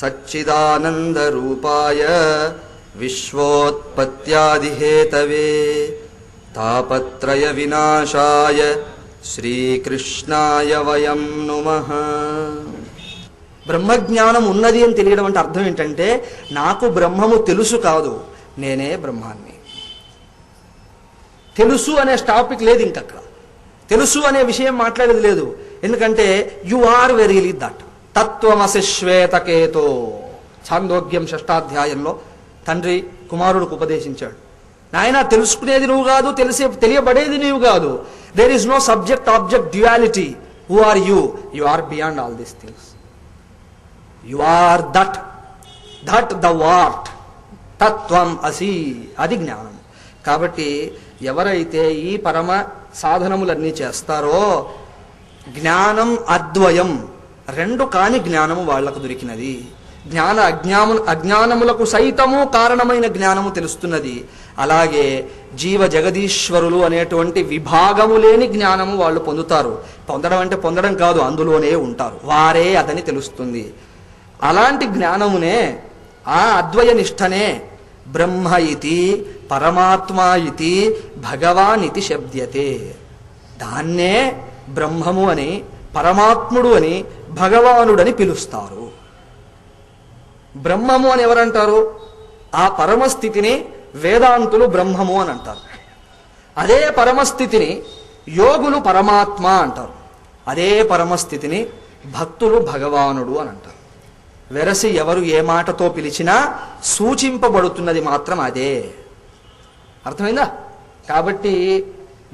సచ్చిదానందరూపాయ విశ్వోత్పత్యాదిహేతవే తాపత్రయ వినాశాయ శ్రీకృష్ణాయ వయం నుమః. బ్రహ్మజ్ఞానం ఉన్నది అని తెలియడం అంటే అర్థం ఏంటంటే, నాకు బ్రహ్మము తెలుసు కాదు, నేనే బ్రహ్మాన్ని. తెలుసు అనే టాపిక్ లేదు, ఇంకక్కడ తెలుసు అనే విషయం మాట్లాడేది లేదు. ఎందుకంటే యు ఆర్ వెరీలీ దట్. తత్వమసి శ్వేతకేతో ఛాందోగ్యం 6వ అధ్యాయంలో తండ్రి కుమారుడికి ఉపదేశించాడు. నాయన, తెలుసుకునేది నువ్వు కాదు, తెలియబడేది నీవు కాదు. There is no subject object duality. Who are you? You are beyond all these things. You are that the what. తత్వం అసి, అది జ్ఞానం. కాబట్టి ఎవరైతే ఈ పరమ సాధనములన్నీ చేస్తారో, జ్ఞానం అద్వయం, రెండు కాని జ్ఞానము వాళ్లకు దొరికినది. అజ్ఞానములకు సైతము కారణమైన జ్ఞానము తెలుస్తున్నది. అలాగే జీవ జగదీశ్వరులు అనేటువంటి విభాగము లేని జ్ఞానము వాళ్ళు పొందుతారు. పొందడం అంటే పొందడం కాదు, అందులోనే ఉంటారు, వారే అదని తెలుస్తుంది. అలాంటి జ్ఞానమునే, ఆ అద్వయ నిష్టనే బ్రహ్మ ఇతి పరమాత్మ ఇతి భగవాన్ ఇతి శబ్ద్యతే. దాన్నే బ్రహ్మము అని, పరమాత్ముడు అని, భగవానుడని పిలుస్తారు. బ్రహ్మము అని ఎవరంటారు? ఆ పరమస్థితిని వేదాంతులు బ్రహ్మము అని అంటారు. అదే పరమస్థితిని యోగులు పరమాత్మ అంటారు. అదే పరమస్థితిని భక్తులు భగవానుడు అని అంటారు. వెరసి ఎవరు ఏ మాటతో పిలిచినా సూచింపబడుతున్నది మాత్రం అదే. అర్థమైందా? కాబట్టి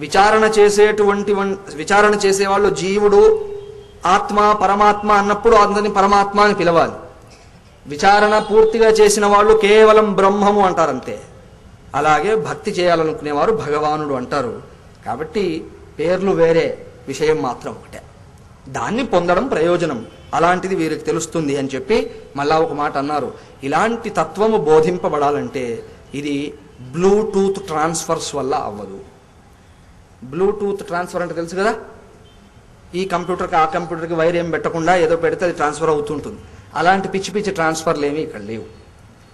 విచారణ చేసేవాళ్ళు జీవుడు, ఆత్మ, పరమాత్మ అన్నప్పుడు అందరిని పరమాత్మ అని పిలవాలి. విచారణ పూర్తిగా చేసిన వాళ్ళు కేవలం బ్రహ్మము అంటారంతే. అలాగే భక్తి చేయాలనుకునేవారు భగవానుడు అంటారు. కాబట్టి పేర్లు వేరే, విషయం మాత్రం ఒకటే. దాన్ని పొందడం ప్రయోజనం. అలాంటిది వీరికి తెలుస్తుంది అని చెప్పి మళ్ళా ఒక మాట అన్నారు. ఇలాంటి తత్వము బోధింపబడాలంటే ఇది బ్లూటూత్ ట్రాన్స్ఫర్స్ వల్ల అవ్వదు. బ్లూటూత్ ట్రాన్స్ఫర్ అంటే తెలుసు కదా, ఈ కంప్యూటర్కి ఆ కంప్యూటర్కి వైర్ ఏం పెట్టకుండా ఏదో పెడితే అది ట్రాన్స్ఫర్ అవుతుంటుంది. అలాంటి పిచ్చి పిచ్చి ట్రాన్స్ఫర్లు ఏమీ ఇక్కడ లేవు.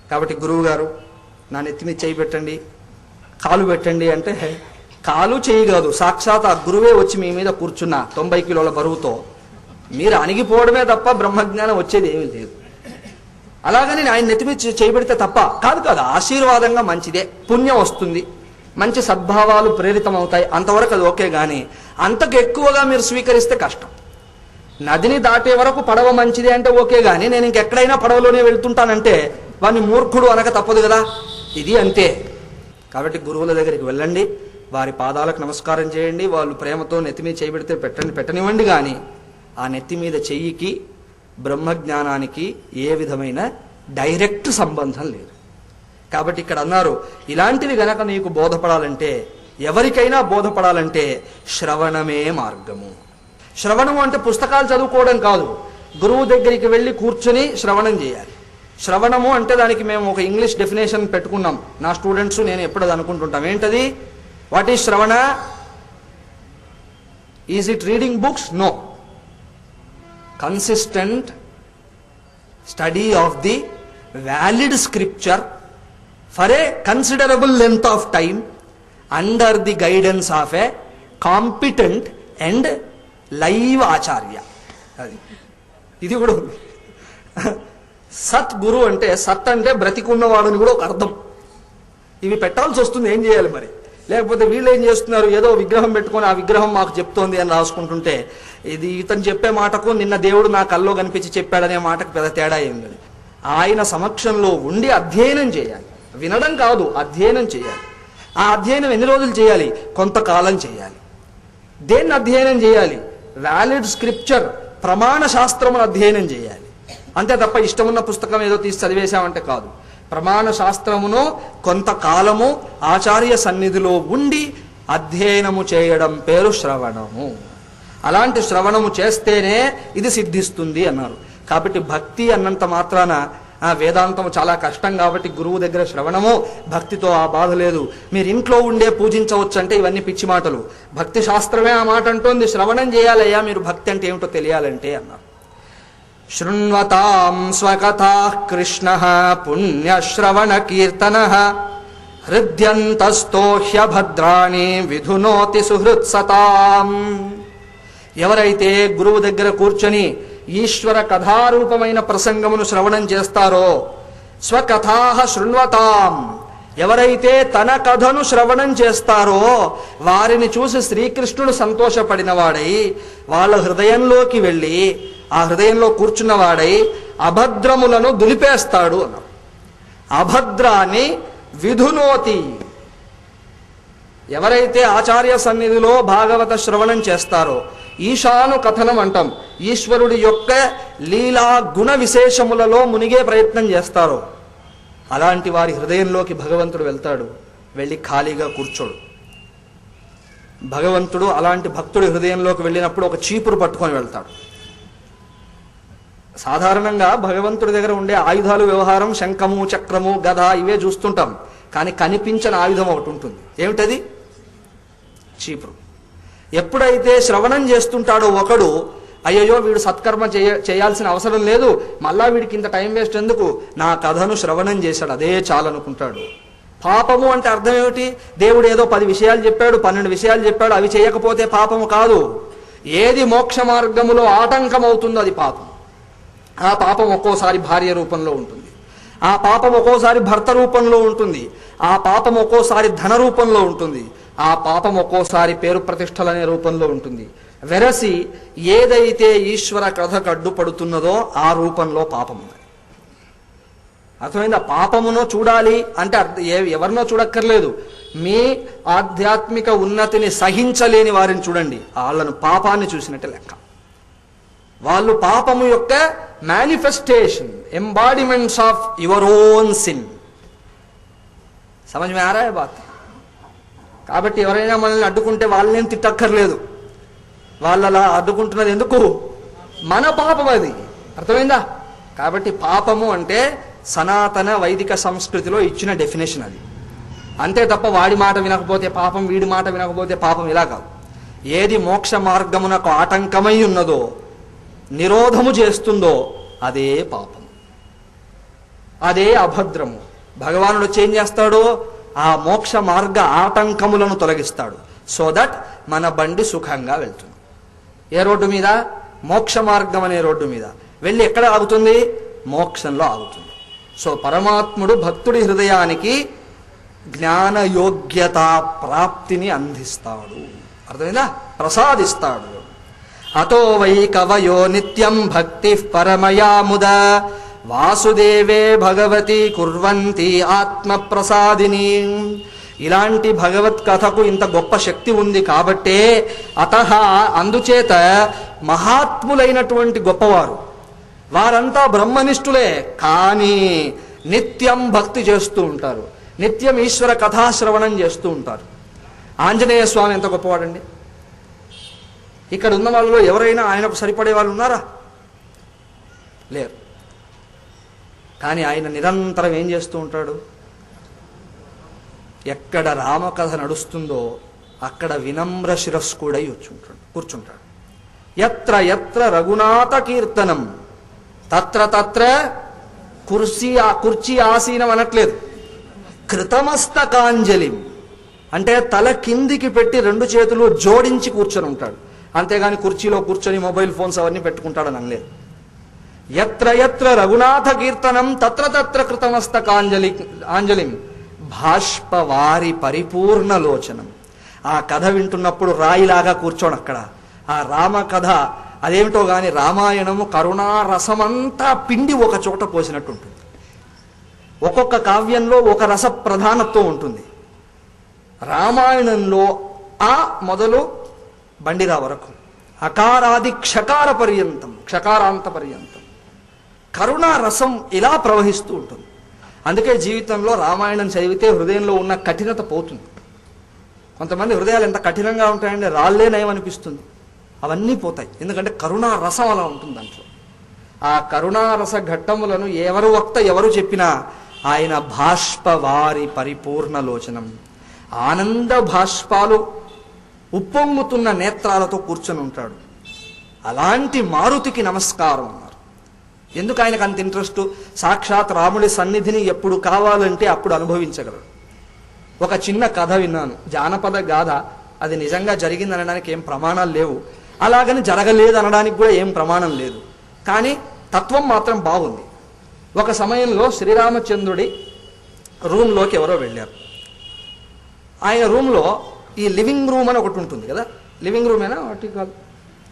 కాబట్టి గురువు గారు నా నెత్తి మీద చేయి పెట్టండి, కాలు పెట్టండి అంటే కాలు చేయి కాదు, సాక్షాత్ ఆ గురువే వచ్చి మీ మీద కూర్చున్న 90 కిలోల బరువుతో మీరు అణిగిపోవడమే తప్ప బ్రహ్మజ్ఞానం వచ్చేది ఏమీ లేదు. అలాగని ఆయన నెత్తి మీద చేయి పెడితే తప్ప కాదు. ఆశీర్వాదంగా మంచిదే, పుణ్యం వస్తుంది, మంచి సద్భావాలు ప్రేరితమవుతాయి, అంతవరకు అది ఓకే. కానీ అంతకు ఎక్కువగా మీరు స్వీకరిస్తే కష్టం. నదిని దాటే వరకు పడవ మంచిదే అంటే ఓకే, కానీ నేను ఇంకెక్కడైనా పడవలోనే వెళ్తుంటానంటే వాడిని మూర్ఖుడు అనక తప్పదు కదా. ఇది అంతే. కాబట్టి గురువుల దగ్గరికి వెళ్ళండి, వారి పాదాలకు నమస్కారం చేయండి, వాళ్ళు ప్రేమతో నెత్తి మీద చేయి పెడితే పెట్టనివ్వండి. కానీ ఆ నెత్తి మీద చెయ్యికి బ్రహ్మజ్ఞానానికి ఏ విధమైన డైరెక్ట్ సంబంధం లేదు. కాబట్టి ఇక్కడ అన్నారు, ఇలాంటివి గనక నీకు బోధపడాలంటే, ఎవరికైనా బోధపడాలంటే శ్రవణమే మార్గము. శ్రవణము అంటే పుస్తకాలు చదువుకోవడం కాదు, గురువు దగ్గరికి వెళ్ళి కూర్చొని శ్రవణం చేయాలి. శ్రవణము అంటే దానికి మేము ఒక ఇంగ్లీష్ డెఫినేషన్ పెట్టుకున్నాం. నా స్టూడెంట్స్, నేను ఎప్పుడు అది అనుకుంటుంటాం. ఏంటది? What is shravana? Is it reading books? No. Consistent study of the valid scripture for a considerable length of time under the guidance of a competent and live acharya. ఇది కూడా సత్ గురు అంటే, సత్ అంటే బ్రతికున్నవాడని కూడా ఒక అర్థం. ఇవి పెట్టాల్సి వస్తుంది, ఏం చేయాలి మరి? లేకపోతే వీళ్ళు ఏం చేస్తున్నారు, ఏదో విగ్రహం పెట్టుకొని ఆ విగ్రహం మాకు చెప్తోంది అని రాసుకుంటుంటే, ఇది ఇతను చెప్పే మాటకు నిన్న దేవుడు నా కల్లో కనిపించి చెప్పాడనే మాటకు పెద్ద తేడా ఏం లేదు. ఆయన సమక్షంలో ఉండి అధ్యయనం చేయాలి, వినడం కాదు, అధ్యయనం చేయాలి. ఆ అధ్యయనం ఎన్ని రోజులు చేయాలి? కొంతకాలం చేయాలి. దేన్ని అధ్యయనం చేయాలి? వ్యాలిడ్ స్క్రిప్చర్, ప్రమాణ శాస్త్రమును అధ్యయనం చేయాలి. అంతే తప్ప ఇష్టమున్న పుస్తకం ఏదో తీసి చదివేశామంటే కాదు. ప్రమాణ శాస్త్రమును కొంతకాలము ఆచార్య సన్నిధిలో ఉండి అధ్యయనము చేయడం పేరు శ్రవణము. అలాంటి శ్రవణము చేస్తేనే ఇది సిద్ధిస్తుంది అన్నారు. కాబట్టి భక్తి అన్నంత మాత్రాన వేదాంతము చాలా కష్టం కాబట్టి గురువు దగ్గర శ్రవణము, భక్తితో ఆ బాధ లేదు. మీరు ఇంట్లో ఉండే పూజించవచ్చు అంటే ఇవన్నీ పిచ్చి మాటలు. భక్తి శాస్త్రమే ఆ మాట అంటోంది, శ్రవణం చేయాలయ్యా మీరు భక్తి అంటే ఏమిటో తెలియాలంటే అన్నారు. శృణ్వతాం స్వకథాః కృష్ణః పుణ్యశ్రవణ కీర్తనః హృద్యంతస్థో హ్యభద్రాణి విధునోతి సుహృత్సతాం. ఎవరైతే గురువు దగ్గర కూర్చొని ఈశ్వర కథారూపమైన ప్రసంగమును శ్రవణం చేస్తారో, స్వకథాః శృణ్వతాం, ఎవరైతే తన కథను శ్రవణం చేస్తారో వారిని చూసి శ్రీకృష్ణుడు సంతోషపడినవాడై వాళ్ళ హృదయంలోకి వెళ్ళి ఆ హృదయంలో కూర్చున్నవాడై అభద్రములను దులిపేస్తాడు అన్నాడు. అభద్రాన్ని విధునోతి, ఎవరైతే ఆచార్య సన్నిధిలో భాగవత శ్రవణం చేస్తారో, ఈశాను కథనం అంటాం, ఈశ్వరుడి యొక్క లీలా గుణ విశేషములలో మునిగే ప్రయత్నం చేస్తారో అలాంటి వారి హృదయంలోకి భగవంతుడు వెళ్తాడు. వెళ్ళి ఖాళీగా కూర్చోడు. భగవంతుడు అలాంటి భక్తుడి హృదయంలోకి వెళ్ళినప్పుడు ఒక చీపురు పట్టుకొని వెళ్తాడు. సాధారణంగా భగవంతుడి దగ్గర ఉండే ఆయుధాలు వ్యవహారం శంఖము, చక్రము, గద ఇవే చూస్తుంటాం. కానీ కనిపించని ఆయుధం ఒకటి ఉంటుంది. ఏమిటది? చీపురు. ఎప్పుడైతే శ్రవణం చేస్తుంటాడో ఒకడు, అయ్యయ్యో వీడు సత్కర్మ చేయాల్సిన అవసరం లేదు, మళ్ళా వీడికి ఇంత టైం వేస్ట్ ఎందుకు, నా కథను శ్రవణం చేశాడు, అదే చాలనుకుంటాడు. పాపము అంటే అర్థం ఏమిటి? దేవుడు ఏదో 10 విషయాలు చెప్పాడు, 12 విషయాలు చెప్పాడు, అవి చేయకపోతే పాపము కాదు. ఏది మోక్ష మార్గములో ఆటంకం అవుతుందో అది పాపం. ఆ పాపం ఒక్కోసారి భార్య రూపంలో ఉంటుంది, ఆ పాపం ఒక్కోసారి భర్త రూపంలో ఉంటుంది, ఆ పాపం ఒక్కోసారి ధన రూపంలో ఉంటుంది, ఆ పాపం ఒక్కోసారి పేరు ప్రతిష్టలనే రూపంలో ఉంటుంది. వెరసి ఏదైతే ఈశ్వర కథకు అడ్డుపడుతున్నదో ఆ రూపంలో పాపం ఉన్నది. అర్థమైందా? పాపమును చూడాలి అంటే ఎవరినో చూడక్కర్లేదు, మీ ఆధ్యాత్మిక ఉన్నతిని సహించలేని వారిని చూడండి, వాళ్ళను పాపాన్ని చూసినట్టే లెక్క. వాళ్ళు పాపము యొక్క manifestation, embodiments of your own sin. సమझ में आ रहा है बात? కాబట్టి ఎవరైనా మనల్ని అడ్డుకుంటే వాళ్ళనేం తిట్టక్కర్లేదు. వాళ్ళలా అడ్డుకుంటున్నది ఎందుకు? మన పాపం అది. అర్థమైందా? కాబట్టి పాపము అంటే సనాతన వైదిక సంస్కృతిలో ఇచ్చిన డెఫినేషన్ అది. అంతే తప్ప వాడి మాట వినకపోతే పాపం, వీడి మాట వినకపోతే పాపం ఇలా కాదు. ఏది మోక్ష మార్గమునకు ఆటంకమై ఉన్నదో, నిరోధము చేస్తుందో అదే పాపం, అదే అభద్రము. భగవానుడు వచ్చి ఏం చేస్తాడు? ఆ మోక్ష మార్గ ఆటంకములను తొలగిస్తాడు. సో దట్ మన బండి సుఖంగా వెళ్తుంది. ఏ రోడ్డు మీద? మోక్ష మార్గం అనే రోడ్డు మీద వెళ్ళి ఎక్కడ ఆగుతుంది? మోక్షంలో ఆగుతుంది. సో పరమాత్ముడు భక్తుడి హృదయానికి జ్ఞాన యోగ్యత ప్రాప్తిని అందిస్తాడు. అర్థమైందా? ప్రసాదిస్తాడు. అతో వై కవయో నిత్యం భక్తి పరమయా ముద వాసుదేవే భగవతి కుర్వంతి ఆత్మ ప్రసాదిని. ఇలాంటి భగవత్ కథకు ఇంత గొప్ప శక్తి ఉంది కాబట్టే అతః, అందుచేత మహాత్ములైనటువంటి గొప్పవారు వారంతా బ్రహ్మనిష్ఠులే, కానీ నిత్యం భక్తి చేస్తూ ఉంటారు, నిత్యం ఈశ్వర కథాశ్రవణం చేస్తూ ఉంటారు. ఆంజనేయ స్వామి ఎంత గొప్పవాడండి. ఇక్కడ ఉన్న వాళ్ళలో ఎవరైనా ఆయనకు సరిపడే వాళ్ళు ఉన్నారా? లేరు. కానీ ఆయన నిరంతరం ఏం చేస్తూ ఉంటాడు? ఎక్కడ రామకథ నడుస్తుందో అక్కడ వినమ్ర శిరస్కుడై కూర్చుంటాడు. ఎత్ర ఎత్ర రఘునాథ కీర్తనం తత్ర తత్ర కుర్చీ ఆసీనం అనట్లేదు, కృతమస్తకాంజలిం అంటే తల కిందికి పెట్టి 2 చేతులు జోడించి కూర్చొని ఉంటాడు. అంతేగాని కుర్చీలో కూర్చొని మొబైల్ ఫోన్స్ అవన్నీ పెట్టుకుంటాడని అనలేదు. ఎత్ర ఎత్ర రఘునాథ కీర్తనం తత్ర తత్ర కృతమస్తకాంజలిం భాష్పవారి పరిపూర్ణ లోచనం. ఆ కథ వింటున్నప్పుడు రాయిలాగా కూర్చోను అక్కడ. ఆ రామ కథ అదేమిటో గాని రామాయణము కరుణారసమంతా పిండి ఒక చోట పోసినట్టు ఉంటుంది. ఒక్కొక్క కావ్యంలో ఒక రస ప్రధానత్వం ఉంటుంది. రామాయణంలో ఆ మొదలు బండిరా వరకు అకారాది క్షకార పర్యంతం, క్షకారాంత పర్యంతం కరుణారసం ఇలా ప్రవహిస్తూ ఉంటుంది. అందుకే జీవితంలో రామాయణం చదివితే హృదయంలో ఉన్న కఠినత పోతుంది. కొంతమంది హృదయాలు ఎంత కఠినంగా ఉంటాయంటే రాళ్లే నయమనిపిస్తుంది. అవన్నీ పోతాయి, ఎందుకంటే కరుణారసం అలా ఉంటుంది దాంట్లో. ఆ కరుణారస ఘట్టములను ఎవరు వక్త ఎవరు చెప్పినా ఆయన భాష్పవారి పరిపూర్ణ లోచనం, ఆనంద భాష్పాలు ఉప్పొంగుతున్న నేత్రాలతో కూర్చొని ఉంటాడు. అలాంటి మారుతికి నమస్కారం అన్నారు. ఎందుకు ఆయనకు అంత ఇంట్రెస్ట్? సాక్షాత్ రాముడి సన్నిధిని ఎప్పుడు కావాలంటే అప్పుడు అనుభవించగలరు. ఒక చిన్న కథ విన్నాను, జానపద గాథ. అది నిజంగా జరిగింది అనడానికి ఏం ప్రమాణాలు లేవు, అలాగని జరగలేదు అనడానికి కూడా ఏం ప్రమాణం లేదు. కానీ తత్వం మాత్రం బాగుంది. ఒక సమయంలో శ్రీరామచంద్రుడి రూమ్లోకి ఎవరో వెళ్ళారు. ఆయన రూమ్లో ఈ లివింగ్ రూమ్ అని ఒకటి ఉంటుంది కదా, లివింగ్ రూమేనా వాటి కాదు,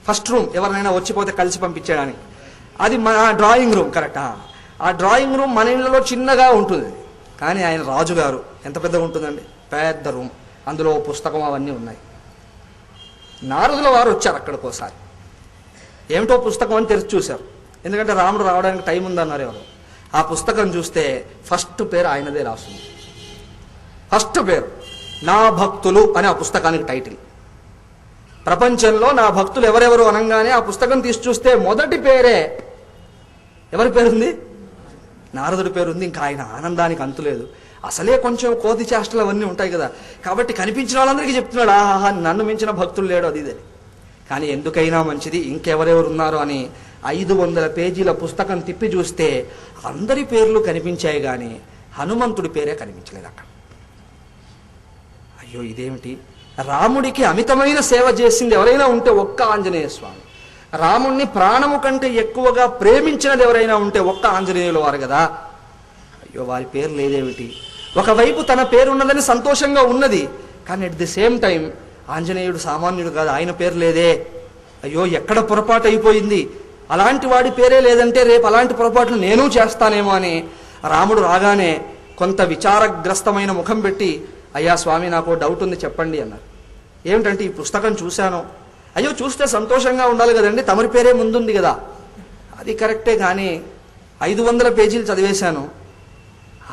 ఫస్ట్ రూమ్, ఎవరినైనా వచ్చిపోతే కలిసి పంపించడానికి. అది మన డ్రాయింగ్ రూమ్, కరెక్ట్. ఆ డ్రాయింగ్ రూమ్ మన ఇళ్ళలో చిన్నగా ఉంటుంది, కానీ ఆయన రాజుగారు ఎంత పెద్దగా ఉంటుందండి, పెద్ద రూమ్, అందులో పుస్తకం అవన్నీ ఉన్నాయి. నారదుల వారు వచ్చారు అక్కడికోసారి. ఏమిటో పుస్తకం అని తెరిచి చూశారు, ఎందుకంటే రాముడు రావడానికి టైం ఉందన్నారు ఎవరు. ఆ పుస్తకం చూస్తే ఫస్ట్ పేరు ఆయనదే రాస్తుంది. ఫస్ట్ పేరు నా భక్తులు అని ఆ పుస్తకానికి టైటిల్. ప్రపంచంలో నా భక్తులు ఎవరెవరు అనగానే ఆ పుస్తకం తీసి చూస్తే మొదటి పేరే ఎవరి పేరుంది? నారదుడి పేరుంది. ఇంకా ఆయన ఆనందానికి అంతులేదు. అసలే కొంచెం కోతి చేష్టలు అవన్నీ ఉంటాయి కదా, కాబట్టి కనిపించిన వాళ్ళందరికీ చెప్తున్నాడు, ఆహా నన్ను మించిన భక్తులు లేడు అది ఇదని. కానీ ఎందుకైనా మంచిది ఇంకెవరెవరు ఉన్నారు అని 500 పేజీల పుస్తకం తిప్పి చూస్తే అందరి పేర్లు కనిపించాయి, కానీ హనుమంతుడి పేరే కనిపించలేదు అక్కడ. అయ్యో ఇదేమిటి? రాముడికి అమితమైన సేవ చేసింది ఎవరైనా ఉంటే ఒక్క ఆంజనేయ స్వామి. రాముణ్ణి ప్రాణము కంటే ఎక్కువగా ప్రేమించినది ఎవరైనా ఉంటే ఒక్క ఆంజనేయుల వారు కదా. అయ్యో వారి పేరు లేదేమిటి? ఒకవైపు తన పేరు ఉన్నదని సంతోషంగా ఉన్నది, కానీ అట్ ది సేమ్ టైం ఆంజనేయుడు సామాన్యుడు కాదు, ఆయన పేరు లేదే. అయ్యో ఎక్కడ పొరపాటు అయిపోయింది, అలాంటి వాడి పేరే లేదంటే రేపు అలాంటి పొరపాట్లు నేను చేస్తానేమో అని రాముడు రాగానే కొంత విచారగ్రస్తమైన ముఖం పెట్టి, అయ్యా స్వామి నాకు డౌట్ ఉంది చెప్పండి అన్నారు. ఏమిటంటే ఈ పుస్తకం చూశాను. అయ్యో చూస్తే సంతోషంగా ఉండాలి కదండి, తమరి పేరే ముందుంది కదా. అది కరెక్టే, కానీ 500 పేజీలు చదివేశాను,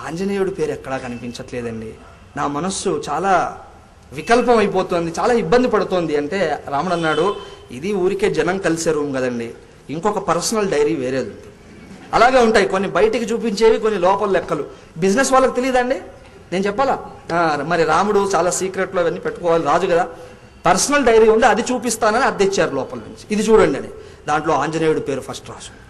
ఆంజనేయుడి పేరు ఎక్కడా కనిపించట్లేదండి. నా మనస్సు చాలా వికల్పం అయిపోతుంది, చాలా ఇబ్బంది పడుతోంది. అంటే రాముడు అన్నాడు, ఇది ఊరికే జనం కలిసే రూమ్ కదండి, ఇంకొక పర్సనల్ డైరీ వేరేది ఉంది. అలాగే ఉంటాయి కొన్ని బయటికి చూపించేవి, కొన్ని లోపల లెక్కలు. బిజినెస్ వాళ్ళకి తెలియదండి, నేను చెప్పాలా? మరి రాముడు చాలా సీక్రెట్లో అవన్నీ పెట్టుకోవాలి, రాజు కదా. పర్సనల్ డైరీ ఉంది, అది చూపిస్తానని అద్దెచ్చారు లోపల నుంచి. ఇది చూడండి అని, దాంట్లో ఆంజనేయుడి పేరు ఫస్ట్ రాసుంది.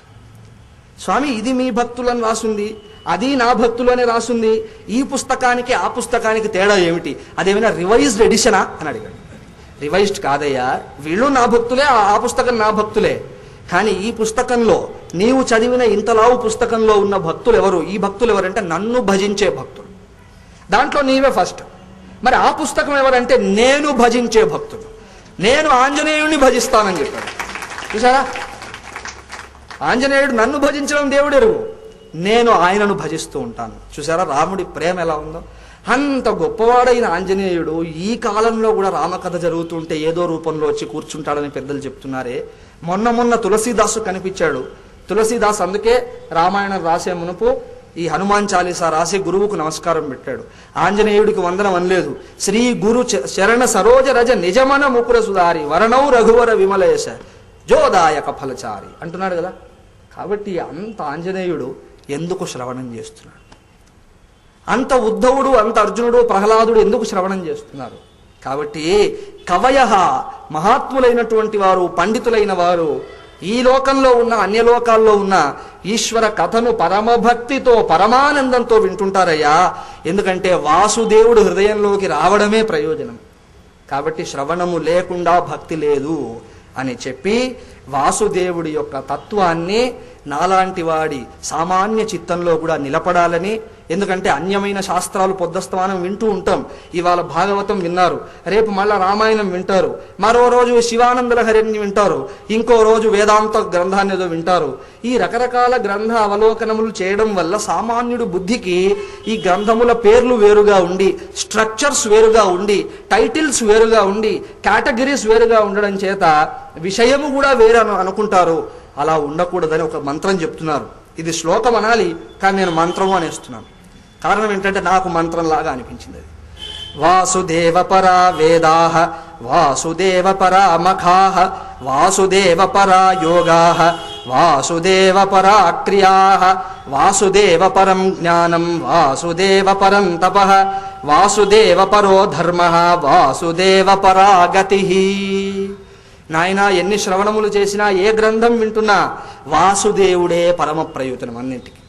స్వామి ఇది మీ భక్తులని రాసుంది, అది నా భక్తులు అని రాసుంది, ఈ పుస్తకానికి ఆ పుస్తకానికి తేడా ఏమిటి? అదేమైనా రివైజ్డ్ ఎడిషనా అని అడిగాడు. రివైజ్డ్ కాదయ్యా, వీళ్ళు నా భక్తులే, ఆ పుస్తకం నా భక్తులే, కానీ ఈ పుస్తకంలో నీవు చదివిన ఇంతలావు పుస్తకంలో ఉన్న భక్తులు ఎవరు? ఈ భక్తులు ఎవరంటే నన్ను భజించే భక్తులు, దాంట్లో నీవే ఫస్ట్. మరి ఆ పుస్తకం ఎవరంటే నేను భజించే భక్తుడు, నేను ఆంజనేయుడిని భజిస్తానని చెప్పాడు. చూసారా, ఆంజనేయుడు నన్ను భజించడం దేవుడు ఎరుగు, నేను ఆయనను భజిస్తూ ఉంటాను. చూసారా రాముడి ప్రేమ ఎలా ఉందో. అంత గొప్పవాడైన ఆంజనేయుడు ఈ కాలంలో కూడా రామకథ జరుగుతుంటే ఏదో రూపంలో వచ్చి కూర్చుంటాడని పెద్దలు చెప్తున్నారే. మొన్న తులసీదాసు కనిపించాడు. తులసీదాస్ అందుకే రామాయణం రాసే మునుపు ఈ హనుమాన్ చాలీసా రాసి గురువుకు నమస్కారం పెట్టాడు. ఆంజనేయుడికి వందనం అనలేదు. శ్రీ గురు శరణ సరోజ రజ నిజమన ముకుర సుధారి వరణౌ రఘువర విమలేశ జోదాయక ఫలచారి అంటున్నాడు కదా. కాబట్టి అంత ఆంజనేయుడు ఎందుకు శ్రవణం చేస్తున్నాడు? అంత ఉద్ధవుడు, అంత అర్జునుడు, ప్రహ్లాదుడు ఎందుకు శ్రవణం చేస్తున్నారు? కాబట్టి కవయః మహాత్ములైనటువంటి వారు, పండితులైన వారు ఈ లోకంలో ఉన్న అన్యలోకాల్లో ఉన్న ఈశ్వర కథను పరమభక్తితో పరమానందంతో వింటుంటారయ్యా. ఎందుకంటే వాసుదేవుడు హృదయంలోకి రావడమే ప్రయోజనం. కాబట్టి శ్రవణము లేకుండా భక్తి లేదు అని చెప్పి వాసుదేవుడి యొక్క తత్వాన్ని నాలాంటి వాడి సామాన్య చిత్తంలో కూడా నిలపడాలని. ఎందుకంటే అన్యమైన శాస్త్రాలు పొద్దస్తమానం వింటూ ఉంటాం. ఇవాళ భాగవతం విన్నారు, రేపు మళ్ళా రామాయణం వింటారు, మరో రోజు శివానందలహరిని వింటారు, ఇంకో రోజు వేదాంత గ్రంథాన్ని ఏదో వింటారు. ఈ రకరకాల గ్రంథ అవలోకనములు చేయడం వల్ల సామాన్యుడు బుద్ధికి ఈ గ్రంథముల పేర్లు వేరుగా ఉండి, స్ట్రక్చర్స్ వేరుగా ఉండి, టైటిల్స్ వేరుగా ఉండి, కేటగిరీస్ వేరుగా ఉండడం చేత విషయము కూడా వేరే అనుకుంటారు. అలా ఉండకూడదని ఒక మంత్రం చెప్తున్నారు. ఇది శ్లోకం అనాలి, కానీ నేను మంత్రము అనేస్తున్నాను. కారణం ఏంటంటే నాకు మంత్రంలాగా అనిపించింది అది. వాసుదేవ పరా వేదాః వాసుదేవ పరా మఖాః వాసుదేవ పరా యోగాః వాసుదేవ పరా క్రియాః వాసుదేవ పరం జ్ఞానం వాసుదేవ పరం తపః వాసుదేవ పరో ధర్మః వాసుదేవ పరా గతిః. నాయన ఎన్ని శ్రవణములు చేసినా, ఏ గ్రంథం వింటున్నా వాసుదేవుడే పరమ ప్రయోజనం అన్నింటికి.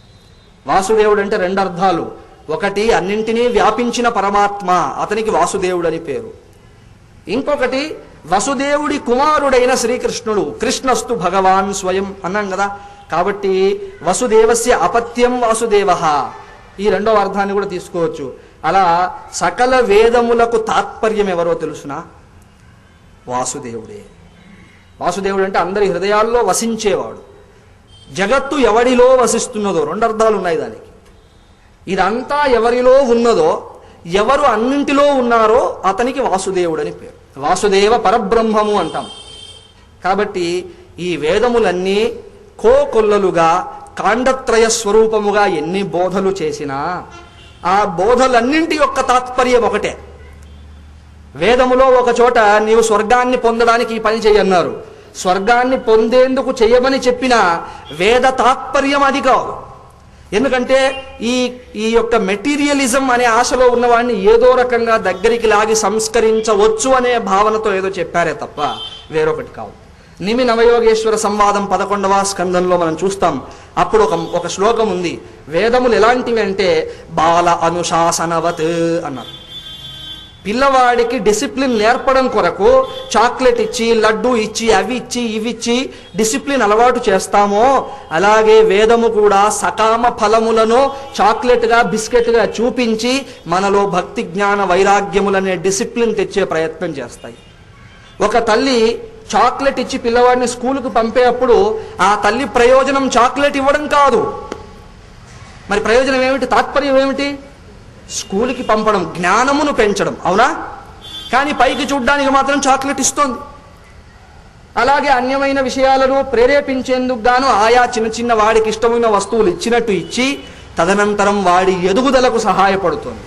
వాసుదేవుడు అంటే రెండు అర్థాలు. ఒకటి, అన్నింటినీ వ్యాపించిన పరమాత్మ, అతనికి వాసుదేవుడు అని పేరు. ఇంకొకటి, వసుదేవుడి కుమారుడైన శ్రీకృష్ణుడు, కృష్ణస్తు భగవాన్ స్వయం అన్నాం కదా. కాబట్టి వసుదేవస్య అపత్యం వాసుదేవ, ఈ రెండవ అర్థాన్ని కూడా తీసుకోవచ్చు. అలా సకల వేదములకు తాత్పర్యం ఎవరో తెలుసునా? వాసుదేవుడే. వాసుదేవుడు అంటే అందరి హృదయాల్లో వసించేవాడు. జగత్తు ఎవడిలో వసిస్తున్నదో, రెండు అర్థాలు ఉన్నాయి దానికి. ఇదంతా ఎవరిలో ఉన్నదో, ఎవరు అన్నింటిలో ఉన్నారో అతనికి వాసుదేవుడు అని పేరు. వాసుదేవ పరబ్రహ్మము అంటాం. కాబట్టి ఈ వేదములన్నీ కోకొల్లలుగా కాండత్రయ స్వరూపముగా ఎన్ని బోధలు చేసినా ఆ బోధలన్నింటి యొక్క తాత్పర్యం ఒకటే. వేదములో ఒక చోట నీవు స్వర్గాన్ని పొందడానికి ఈ పని చేయన్నారు, స్వర్గాన్ని పొందేందుకు చేయమని చెప్పిన వేద తాత్పర్యం అది కాదు. ఎందుకంటే ఈ యొక్క మెటీరియలిజం అనే ఆశలో ఉన్నవాడిని ఏదో రకంగా దగ్గరికి లాగి సంస్కరించవచ్చు అనే భావనతో ఏదో చెప్పారే తప్ప వేరొకటి కాదు. నిమి నవయోగేశ్వర సంవాదం 11వ స్కందంలో మనం చూస్తాం. అప్పుడు ఒక శ్లోకం ఉంది. వేదములు ఎలాంటివి అంటే బాల అనుశాసనవత్ అన్నారు. పిల్లవాడికి డిసిప్లిన్ నేర్పడం కొరకు చాక్లెట్ ఇచ్చి, లడ్డు ఇచ్చి, అవి ఇచ్చి, ఇవి ఇచ్చి డిసిప్లిన్ అలవాటు చేస్తామో అలాగే వేదము కూడా సకామ ఫలములను చాక్లెట్గా, బిస్కెట్గా చూపించి మనలో భక్తి జ్ఞాన వైరాగ్యములనే డిసిప్లిన్ తెచ్చే ప్రయత్నం చేస్తాయి. ఒక తల్లి చాక్లెట్ ఇచ్చి పిల్లవాడిని స్కూలుకు పంపేటప్పుడు ఆ తల్లి ప్రయోజనం చాక్లెట్ ఇవ్వడం కాదు. మరి ప్రయోజనం ఏమిటి? తాత్పర్యం ఏమిటి? స్కూలుకి పంపడం, జ్ఞానమును పెంచడం. అవునా? కానీ పైకి చూడ్డానికి మాత్రం చాక్లెట్ ఇస్తోంది. అలాగే అన్యమైన విషయాలను ప్రేరేపించేందుకు గాను ఆయా చిన్న చిన్న వాడికి ఇష్టమైన వస్తువులు ఇచ్చినట్టు ఇచ్చి తదనంతరం వాడి ఎదుగుదలకు సహాయపడుతుంది.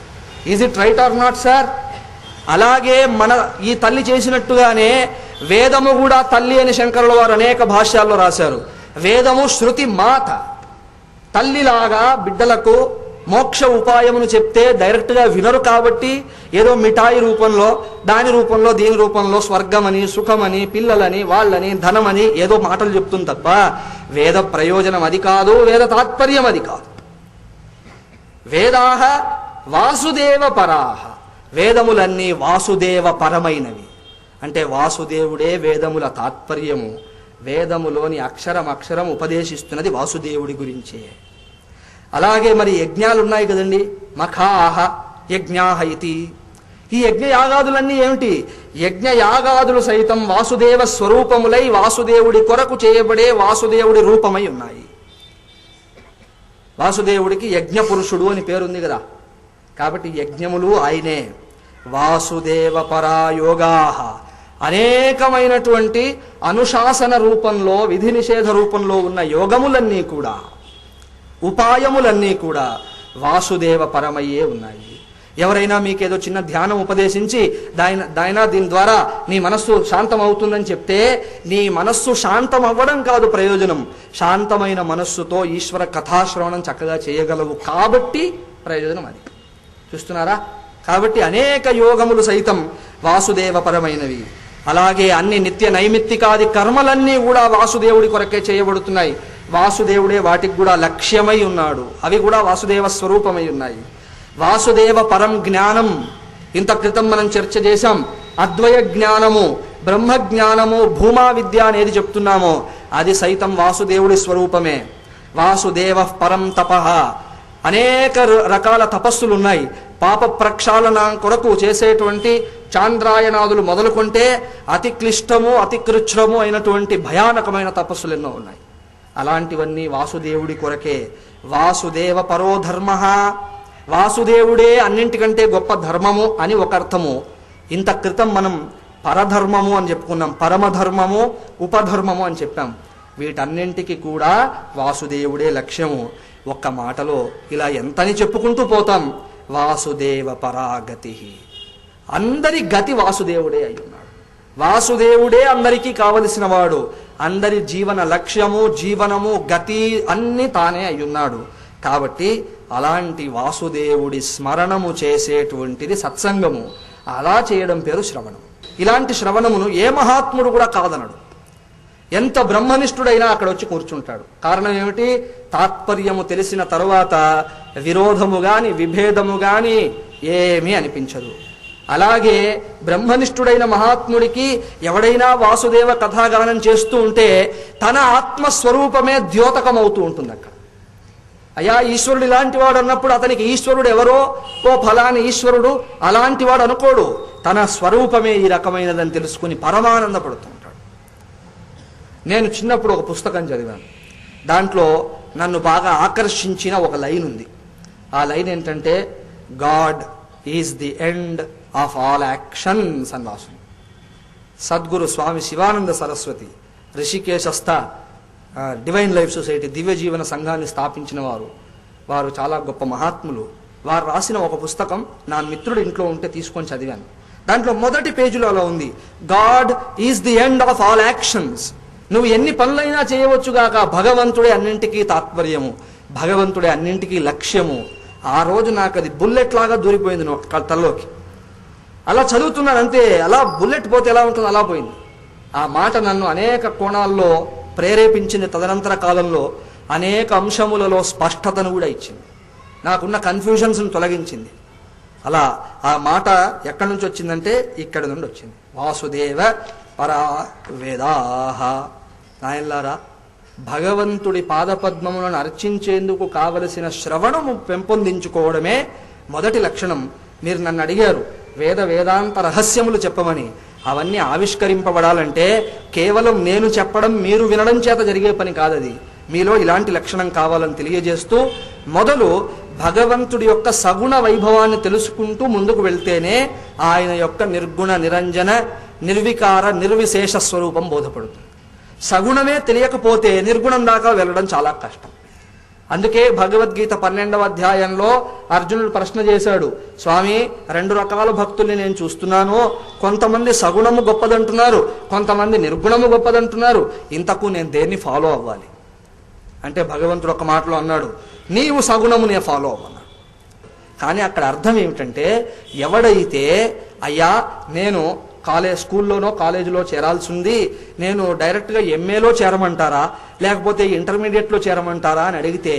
Is it right are not sir? అలాగే మన ఈ తల్లి చేసినట్టుగానే వేదము కూడా తల్లి అని శంకరుల వారు అనేక భాష్యాల్లో రాశారు. వేదము శృతి మాత, తల్లిలాగా బిడ్డలకు మోక్ష ఉపాయమును చెప్తే డైరెక్ట్గా వినరు. కాబట్టి ఏదో మిఠాయి రూపంలో, దాని రూపంలో, దీని రూపంలో స్వర్గమని, సుఖమని, పిల్లలని, వాళ్ళని, ధనమని ఏదో మాటలు చెప్తుంది తప్ప వేద ప్రయోజనం అది కాదు, వేద తాత్పర్యం అది కాదు. వేదాహ వాసుదేవ పరాహ, వేదములన్నీ వాసుదేవ పరమైనవి. అంటే వాసుదేవుడే వేదముల తాత్పర్యము. వేదములోని అక్షరం అక్షరం ఉపదేశిస్తున్నది వాసుదేవుడి గురించే. అలాగే మరి యజ్ఞాలు ఉన్నాయి కదండి, మఖాహ యజ్ఞాహ ఇతి. ఈ యజ్ఞ యాగాదులన్నీ ఏమిటి? యజ్ఞ యాగాదులు సైతం వాసుదేవ స్వరూపములై వాసుదేవుడి కొరకు చేయబడే వాసుదేవుడి రూపమై ఉన్నాయి. వాసుదేవుడికి యజ్ఞ పురుషుడు అని పేరుంది కదా. కాబట్టి యజ్ఞములు ఆయనే. వాసుదేవ పరాయోగాహ, అనేకమైనటువంటి అనుశాసన రూపంలో, విధి నిషేధ రూపంలో ఉన్న యోగములన్నీ కూడా, ఉపాయములన్నీ కూడా వాసుదేవ పరమయ్యే ఉన్నాయి. ఎవరైనా మీకేదో చిన్న ధ్యానం ఉపదేశించి దీని ద్వారా నీ మనస్సు శాంతం అవుతుందని చెప్తే, నీ మనస్సు శాంతం అవ్వడం కాదు ప్రయోజనం, శాంతమైన మనస్సుతో ఈశ్వర కథాశ్రవణం చక్కగా చేయగలవు కాబట్టి ప్రయోజనం అది. చూస్తున్నారా? కాబట్టి అనేక యోగములు సైతం వాసుదేవ పరమైనవి. అలాగే అన్ని నిత్య నైమిత్తికాది కర్మలన్నీ కూడా వాసుదేవుడి కొరకే చేయబడుతున్నాయి. వాసుదేవుడే వాటికి కూడా లక్ష్యమై ఉన్నాడు. అవి కూడా వాసుదేవ స్వరూపమై ఉన్నాయి. వాసుదేవ పరం జ్ఞానం, ఇంత క్రితం మనం చర్చ చేశాం. అద్వయ జ్ఞానము, బ్రహ్మ జ్ఞానము, భూమా విద్య అనేది చెప్తున్నామో అది సైతం వాసుదేవుడి స్వరూపమే. వాసుదేవ పరం తపః, అనేక రకాల తపస్సులు ఉన్నాయి. పాప ప్రక్షాళన కొరకు చేసేటువంటి చాంద్రాయనాదులు మొదలుకుంటే అతి క్లిష్టము, అతి కృచ్ఛ్రము అయినటువంటి భయానకమైన తపస్సులు ఎన్నో ఉన్నాయి. అలాంటివన్నీ వాసుదేవుడి కొరకే. వాసుదేవ పరోధర్మ, వాసుదేవుడే అన్నింటికంటే గొప్ప ధర్మము అని ఒక అర్థము. ఇంత క్రితం మనం పరధర్మము అని చెప్పుకున్నాం, పరమధర్మము, ఉపధర్మము అని చెప్పాం. వీటన్నింటికి కూడా వాసుదేవుడే లక్ష్యము. ఒక్క మాటలో ఇలా ఎంతని చెప్పుకుంటూ పోతాం. వాసుదేవ పరాగతి, అందరి గతి వాసుదేవుడే అయ్యున్నాడు. వాసుదేవుడే అందరికీ కావలసిన వాడు. అందరి జీవన లక్ష్యము, జీవనము, గతి అన్నీ తానే అయ్యున్నాడు. కాబట్టి అలాంటి వాసుదేవుడి స్మరణము చేసేటువంటిది సత్సంగము. అలా చేయడం పేరు శ్రవణం. ఇలాంటి శ్రవణమును ఏ మహాత్ముడు కూడా కాదనడు. ఎంత బ్రహ్మనిష్ఠుడైనా అక్కడ వచ్చి కూర్చుంటాడు. కారణం ఏమిటి? తాత్పర్యము తెలిసిన తరువాత విరోధము గాని విభేదము గాని ఏమీ అనిపించదు. అలాగే బ్రహ్మనిష్ఠుడైన మహాత్ముడికి ఎవడైనా వాసుదేవ కథాగానం చేస్తూ ఉంటే తన ఆత్మస్వరూపమే ద్యోతకమవుతూ ఉంటుంది అక్కడ. అయ్యా ఈశ్వరుడు ఇలాంటి వాడు అన్నప్పుడు అతనికి ఈశ్వరుడు ఎవరో ఓ ఫలాని ఈశ్వరుడు అలాంటి వాడు అనుకోడు. తన స్వరూపమే ఈ రకమైనదని తెలుసుకుని పరమానందపడుతుంటాడు. నేను చిన్నప్పుడు ఒక పుస్తకం చదివాను. దాంట్లో నన్ను బాగా ఆకర్షించిన ఒక లైన్ ఉంది. ఆ లైన్ ఏంటంటే God is the end of all actions అని రాసింది. సద్గురు స్వామి శివానంద సరస్వతి రిషికేశస్థ డివైన్ లైఫ్ సొసైటీ దివ్య జీవన సంఘాన్ని స్థాపించిన వారు చాలా గొప్ప మహాత్ములు. వారు రాసిన ఒక పుస్తకం నా మిత్రుడు ఇంట్లో ఉంటే తీసుకొని చదివాను. దాంట్లో మొదటి పేజీలో అలా ఉంది, God is the end of all actions. నువ్వు ఎన్ని పనులైనా చేయవచ్చుగాక భగవంతుడే అన్నింటికీ తాత్పర్యము, భగవంతుడే అన్నింటికీ లక్ష్యము. ఆ రోజు నాకు అది బుల్లెట్ లాగా దూరిపోయింది తలలోకి. అలా చదువుతున్నాను అంతే, అలా బుల్లెట్ పోతే ఎలా ఉంటుందో అలా పోయింది. ఆ మాట నన్ను అనేక కోణాల్లో ప్రేరేపించింది. తదనంతర కాలంలో అనేక అంశములలో స్పష్టతను కూడా ఇచ్చింది, నాకున్న కన్ఫ్యూజన్స్ను తొలగించింది. అలా ఆ మాట ఎక్కడి నుంచి వచ్చిందంటే ఇక్కడి నుండి వచ్చింది. వాసుదేవ పరా వేదాహ. నాయన్లారా, భగవంతుడి పాదపద్మములను అర్చించేందుకు కావలసిన శ్రవణము పెంపొందించుకోవడమే మొదటి లక్షణం. మీరు నన్ను అడిగారు వేదాంత రహస్యములు చెప్పమని. అవన్నీ ఆవిష్కరింపబడాలంటే కేవలం నేను చెప్పడం మీరు వినడం చేత జరిగే పని కాదది. మీలో ఇలాంటి లక్షణం కావాలని తెలియజేస్తూ మొదలు భగవంతుడి యొక్క సగుణ వైభవాన్ని తెలుసుకుంటూ ముందుకు వెళ్తేనే ఆయన యొక్క నిర్గుణ నిరంజన నిర్వికార నిర్విశేష స్వరూపం బోధపడుతుంది. సగుణమే తెలియకపోతే నిర్గుణం దాకా వెళ్ళడం చాలా కష్టం. అందుకే భగవద్గీత 12వ అధ్యాయంలో అర్జునుడు ప్రశ్న చేశాడు, స్వామి 2 రకాల భక్తుల్ని నేను చూస్తున్నాను, కొంతమంది సగుణము గొప్పదంటున్నారు, కొంతమంది నిర్గుణము గొప్పదంటున్నారు, ఇంతకు నేను దేన్ని ఫాలో అవ్వాలి అంటే భగవంతుడు ఒక మాటలో అన్నాడు, నీవు సగుణమునే ఫాలో అవ్వన్నాడు. కానీ అక్కడ అర్థం ఏమిటంటే ఎవడైతే అయ్యా నేను స్కూల్లోనో కాలేజీలో చేరాల్సి ఉంది, నేను డైరెక్ట్గా ఎంఏలో చేరమంటారా లేకపోతే ఇంటర్మీడియట్లో చేరమంటారా అని అడిగితే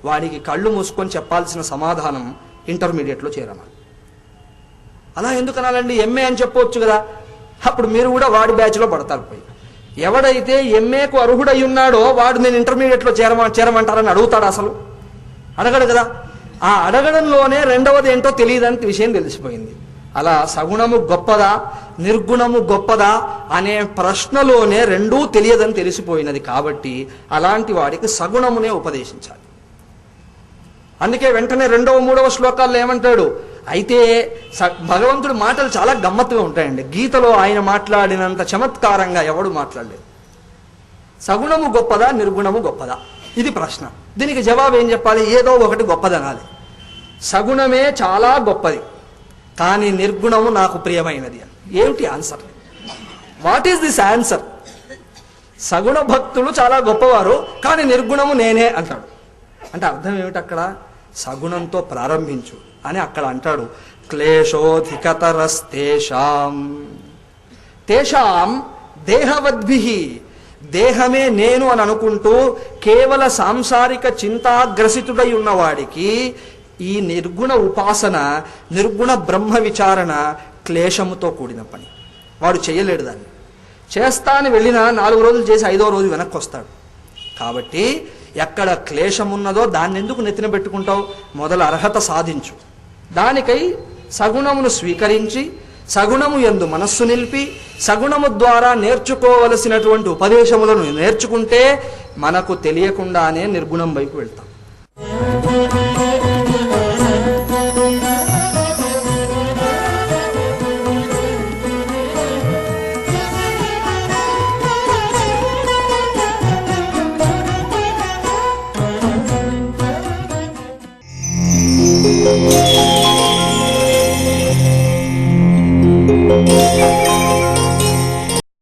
వాడికి కళ్ళు మూసుకొని చెప్పాల్సిన సమాధానం ఇంటర్మీడియట్లో చేరమని. అలా ఎందుకు అనాలండి? ఎంఏ అని చెప్పవచ్చు కదా. అప్పుడు మీరు కూడా వాడి బ్యాచ్లో పడతారు పోయి. ఎవడైతే ఎంఏకు అర్హుడై ఉన్నాడో వాడు నేను ఇంటర్మీడియట్లో చేరమంటారని అడుగుతాడు? అసలు అడగడు కదా. ఆ అడగడంలోనే రెండవది ఏంటో తెలియదని విషయం తెలిసిపోయింది. అలా సగుణము గొప్పదా నిర్గుణము గొప్పదా అనే ప్రశ్నలోనే రెండూ తెలియదని తెలిసిపోయినది. కాబట్టి అలాంటి వాడికి సగుణమునే ఉపదేశించాలి. అందుకే వెంటనే 2వ 3వ శ్లోకాల్లో ఏమంటాడు, అయితే భగవంతుడి మాటలు చాలా గమ్మత్తుగా ఉంటాయండి. గీతలో ఆయన మాట్లాడినంత చమత్కారంగా ఎవడు మాట్లాడలేదు. సగుణము గొప్పదా నిర్గుణము గొప్పదా ఇది ప్రశ్న. దీనికి జవాబు ఏం చెప్పాలి? ఏదో ఒకటి గొప్పదనాలి. సగుణమే చాలా గొప్పది కానీ నిర్గుణము నాకు ప్రియమైనది అని. ఏమిటి answer? What is this answer? సగుణ భక్తులు చాలా గొప్పవారు కానీ నిర్గుణము నేనే అంటాడు. అంటే అర్థం ఏమిటి? అక్కడ సగుణంతో ప్రారంభించు అని అక్కడ అంటాడు. క్లేశోధికతరస్తేషాం తేషాం దేహవద్భిః. దేహమే నేను అని అనుకుంటూ కేవల సాంసారిక చింతాగ్రసితుడై ఉన్నవాడికి ఈ నిర్గుణ ఉపాసన నిర్గుణ బ్రహ్మ విచారణ క్లేశముతో కూడిన పని. వాడు చేయలేడు. దాన్ని చేస్తా అని వెళ్ళినా 4 రోజులు చేసి 5వ రోజు వెనక్కి వస్తాడు. కాబట్టి ఎక్కడ క్లేశమున్నదో దాన్ని ఎందుకు నెత్తిన పెట్టుకుంటావు? మొదలు అర్హత సాధించు. దానికై సగుణమును స్వీకరించి సగుణము యందు మనస్సు నిలిపి సగుణము ద్వారా నేర్చుకోవలసినటువంటి ఉపదేశములను నేర్చుకుంటే మనకు తెలియకుండానే నిర్గుణం వైపు వెళ్తాం.